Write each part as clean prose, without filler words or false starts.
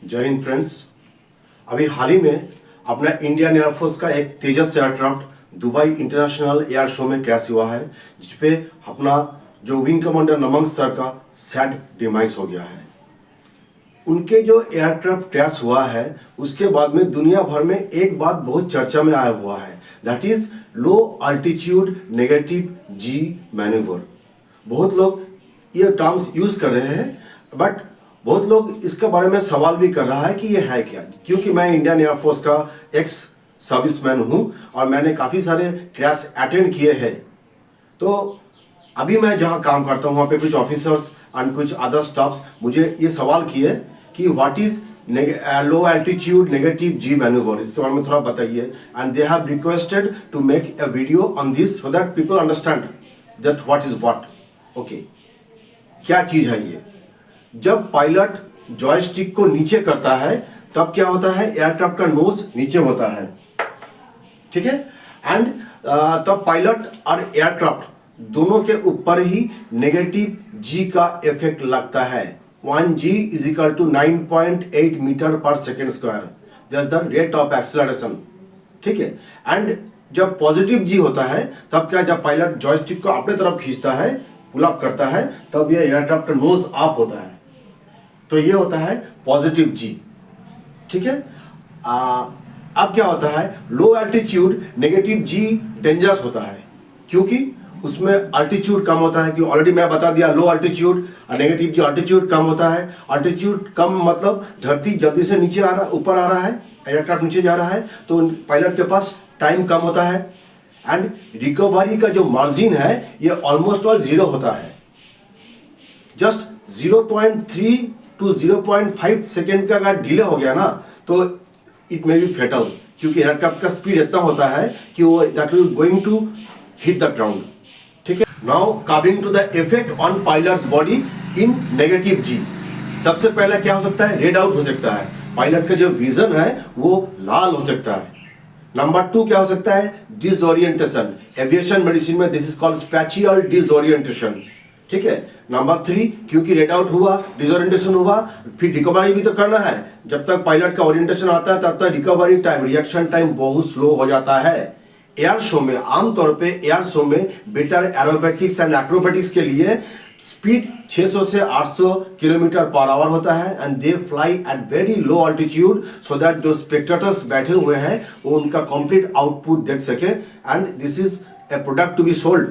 जय हिंद फ्रेंड्स। अभी हाल ही में अपना इंडियन एयरफोर्स का एक Tejas aircraft Dubai international air show में क्रैश हुआ है, जिसपे अपना जो विंग कमांडर नमंग सर का सैड डिमाइस हो गया है। उनके जो एयरक्राफ्ट क्रैश हुआ है उसके बाद में दुनिया भर में एक बात बहुत चर्चा में आया हुआ है, that is low altitude negative G manoeuvre. बहुत लोग ये टर्म्स यूज कर रहे हैं, बट बहुत लोग इसके बारे में सवाल भी कर रहा है कि ये है क्या, क्योंकि मैं इंडियन एयरफोर्स का एक्स सर्विसमैन हूँ और मैंने काफ़ी सारे क्रैश अटेंड किए हैं। तो अभी मैं जहाँ काम करता हूँ वहाँ पे कुछ ऑफिसर्स एंड कुछ अदर स्टाफ्स मुझे ये सवाल किए कि what is low altitude negative G manoeuvre, इसके बारे में थोड़ा बताइए। And they have requested to make a video on this so that people understand that what is what. Okay, क्या चीज़ है ये? जब पायलट जॉयस्टिक को नीचे करता है तब क्या होता है, एयरक्राफ्ट का नोज नीचे होता है, ठीक है। एंड तब पायलट और एयरक्राफ्ट दोनों के ऊपर ही नेगेटिव जी का इफेक्ट लगता है। 1 G is equal to 9.8 metre per second square, that's the rate of acceleration, ठीक है। एंड जब पॉजिटिव जी होता है तब क्या, जब पायलट जॉयस्टिक को अपने तरफ खींचता है, पुल अप करता है, तब ये एयरक्राफ्ट का नोज अप होता है, तो ये होता है पॉजिटिव जी, ठीक है। अब क्या होता है, लो एल्टीट्यूड नेगेटिव जी डेंजरस होता है, क्योंकि उसमें अल्टीट्यूड कम होता है। कि ऑलरेडी मैं बता दिया, लो अल्टीट्यूड और नेगेटिव जी अल्टीट्यूड कम होता है। अल्टीट्यूड कम मतलब धरती जल्दी से नीचे आ रहा, ऊपर आ रहा है, एयरक्राफ्ट नीचे जा रहा है, तो पायलट के पास टाइम कम होता है। एंड रिकवरी का जो मार्जिन है ये ऑलमोस्ट ऑल जीरो होता है। जस्ट 0.3 टू 0.5 सेकेंड का अगर डिले हो गया ना तो इट मे बी फेटल, क्योंकि एयरक्राफ्ट का स्पीड इतना होता है कि वो that will going to hit the ground, ठीक है। Now coming to the effect on pilots body in negative G. सबसे पहले क्या हो सकता है, रेड आउट हो सकता है, पायलट का जो विजन है वो लाल हो सकता है। नंबर 2 क्या हो सकता है, डिसओरिएंटेशन। एविएशन मेडिसिन में दिस इज कॉल्ड स्पैचियल डिसओरिएंटेशन, ठीक है। नंबर 3, क्योंकि रेड आउट हुआ, डिसओरिएंटेशन हुआ, फिर रिकवरी भी तो करना है। जब तक पायलट का ओरिएंटेशन आता है तब तक रिकवरी टाइम, रिएक्शन टाइम बहुत स्लो हो जाता है। एयर शो में आमतौर पे एयर शो में बेटर एरोबेटिक्स एंड एक्रोबेटिक्स के लिए स्पीड 600 से 800 किलोमीटर पर आवर होता है, and they fly at very low altitude so that जो स्पेक्टेटर्स बैठे हुए हैं वो उनका कंप्लीट आउटपुट देख सके, and this is a product to be sold.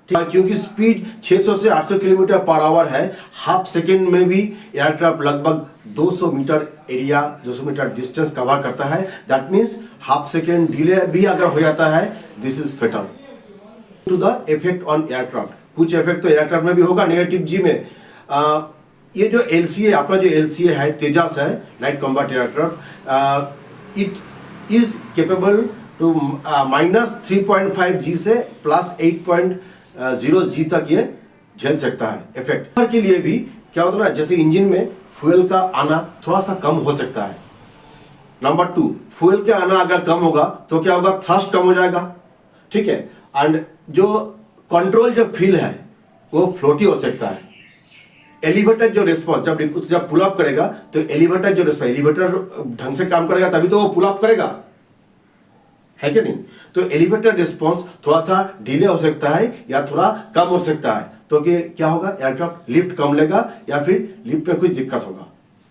क्योंकि स्पीड 600 से 800 किलोमीटर पर आवर है, हाफ सेकेंड में भी एयरक्राफ्ट लगभग 200 metre area, 200 metre distance cover करता है। That means half second delay भी अगर हो जाता है, this is fatal. To the effect on aircraft, कुछ इफेक्ट तो एयरक्राफ्ट में भी होगा नेगेटिव जी में। ये जो LCA, अपना जो LCA है, तेजस है, light combat aircraft, it is capable to -3.5 G से +8.0 G तक ये झेल सकता है इफेक्ट। के लिए भी क्या होता है ना, जैसे इंजन में फ्यूल का आना थोड़ा सा कम हो सकता है। नंबर 2, फ्यूल का आना अगर कम होगा तो क्या होगा, थ्रस्ट कम हो जाएगा, ठीक है। एंड जो कंट्रोल जो फील है वो फ्लोटी हो सकता है। एलिवेटर जो रिस्पॉन्स, जब पुल अप करेगा तो एलिवेटर जो रिस्पॉन्स, एलिवेटर ढंग से काम करेगा तभी तो वो पुल अप करेगा, है कि नहीं। तो एलिवेटर रिस्पॉन्स थोड़ा सा डिले हो सकता है या थोड़ा कम हो सकता है, तो कि क्या होगा, एयरक्राफ्ट लिफ्ट कम लेगा या फिर लिफ्ट में कुछ दिक्कत होगा,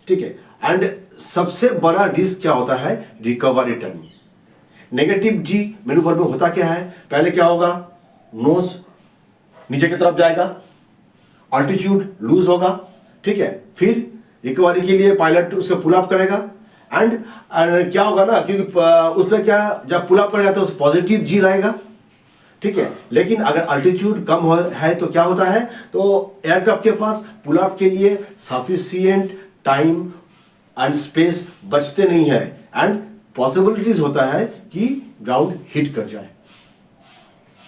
ठीक है। एंड सबसे बड़ा रिस्क क्या होता है, recovery time. Negative G manoeuvre में होता क्या है, पहले क्या होगा, नोज नीचे की तरफ जाएगा, अल्टीट्यूड लूज होगा, ठीक है। फिर रिकवरी के लिए पायलट उसको पुल अप करेगा, एंड क्या होगा ना, क्योंकि उसमें क्या, जब पुल अप करेगा तो पॉजिटिव जी लाएगा, ठीक है। लेकिन अगर अल्टीट्यूड कम है तो क्या होता है, तो एयरक्राफ्ट के पास पुल अप के लिए सफिशिएंट टाइम एंड स्पेस बचते नहीं है, एंड पॉसिबिलिटीज होता है कि ग्राउंड हिट कर जाए।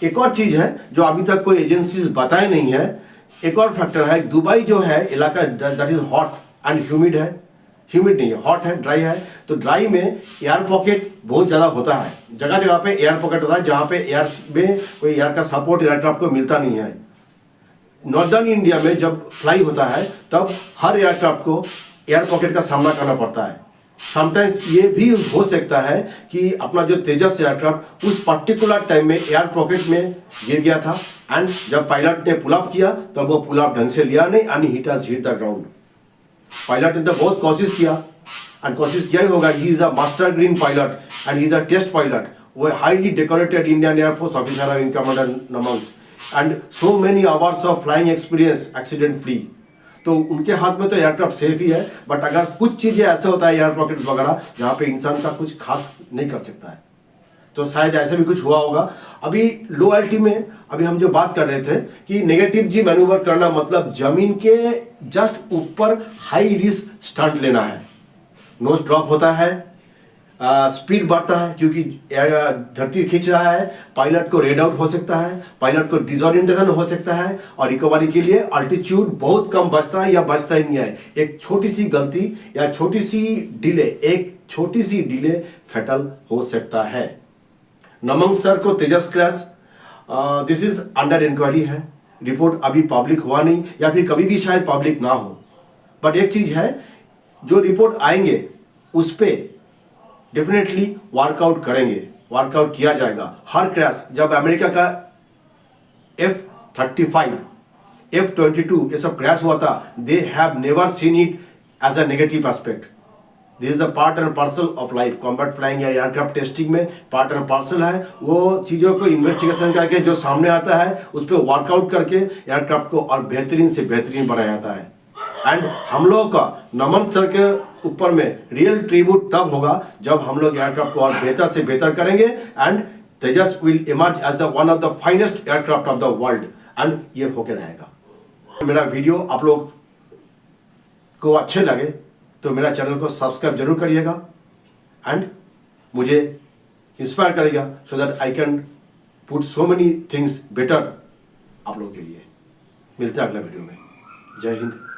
एक और चीज है जो अभी तक कोई एजेंसीज बताए नहीं है, एक और फैक्टर है, दुबई जो है इलाका that is hot and humid है, ह्यूमिड नहीं है, हॉट है, ड्राई है। तो ड्राई में एयर पॉकेट बहुत ज़्यादा होता है, जगह जगह पे एयर पॉकेट होता है, जहाँ पे एयर में कोई एयर का सपोर्ट एयरक्राफ्ट को मिलता नहीं है। नॉर्दर्न इंडिया में जब फ्लाई होता है तब हर एयरक्राफ्ट को एयर पॉकेट का सामना करना पड़ता है। समटाइम्स ये भी हो सकता है कि अपना जो तेजस एयरक्राफ्ट उस पर्टिकुलर टाइम में एयर पॉकेट में गिर गया था, एंड जब पायलट ने पुल अप किया तब वो पुल अप ढंग से लिया नहीं, and hit has hit the ground. Pilot ने तो बहुत कोशिश किया, एंड कोशिश किया ही होगा। He is a master green pilot and he is a test pilot, वो highly decorated Indian air force officer wing commander Namansh, and so many hours of flying experience accident free. तो उनके हाथ में तो एयरक्राफ्ट सेफ ही है, बट अगर कुछ चीजें ऐसे होता है एयर पॉकेट वगैरह जहां पे इंसान का कुछ खास नहीं कर सकता है, तो शायद ऐसे भी कुछ हुआ होगा। अभी लो एल्टी में अभी हम जो बात कर रहे थे कि नेगेटिव जी मैन्यूवर करना मतलब जमीन के जस्ट ऊपर हाई रिस्क स्टंट लेना है। नोज ड्रॉप होता है, स्पीड बढ़ता है क्योंकि धरती खींच रहा है, पायलट को रेड आउट हो सकता है, पायलट को डिसोरिएंटेशन हो सकता है, और रिकवरी के लिए अल्टीट्यूड बहुत कम बचता है या बचता ही नहीं है। एक छोटी सी गलती या छोटी सी डिले फेटल हो सकता है। नमंग सर को Tejas crash this is under inquiry है, रिपोर्ट अभी पब्लिक हुआ नहीं, या फिर कभी भी शायद पब्लिक ना हो, बट एक चीज है, जो रिपोर्ट आएंगे उस पर डेफिनेटली वर्कआउट करेंगे, वर्कआउट किया जाएगा। हर क्रैश, जब अमेरिका का F-35, F-22 ये सब क्रैश हुआ था, they have never seen it as a negative aspect. This is a part and parcel of life. Combat flying या एयरक्राफ्ट टेस्टिंग में पार्ट एंड पार्सल है। वो चीज़ों को इन्वेस्टिगेशन करके जो सामने आता है उस पर वर्कआउट करके एयरक्राफ्ट को और बेहतरीन से बेहतरीन बनाया जाता है। एंड हम लोगों का नमन सर के ऊपर में रियल ट्रिब्यूट तब होगा जब हम लोग एयरक्राफ्ट को और बेहतर से बेहतर करेंगे, and Tejas will emerge as the one of the finest aircraft of the world, and ये होके रहेगा। मेरा वीडियो आप लोग को अच्छे लगे तो मेरा चैनल को सब्सक्राइब जरूर करिएगा, एंड मुझे इंस्पायर करेगा so that I can put so many things better आप लोगों के लिए। मिलते हैं अगला वीडियो में। जय हिंद।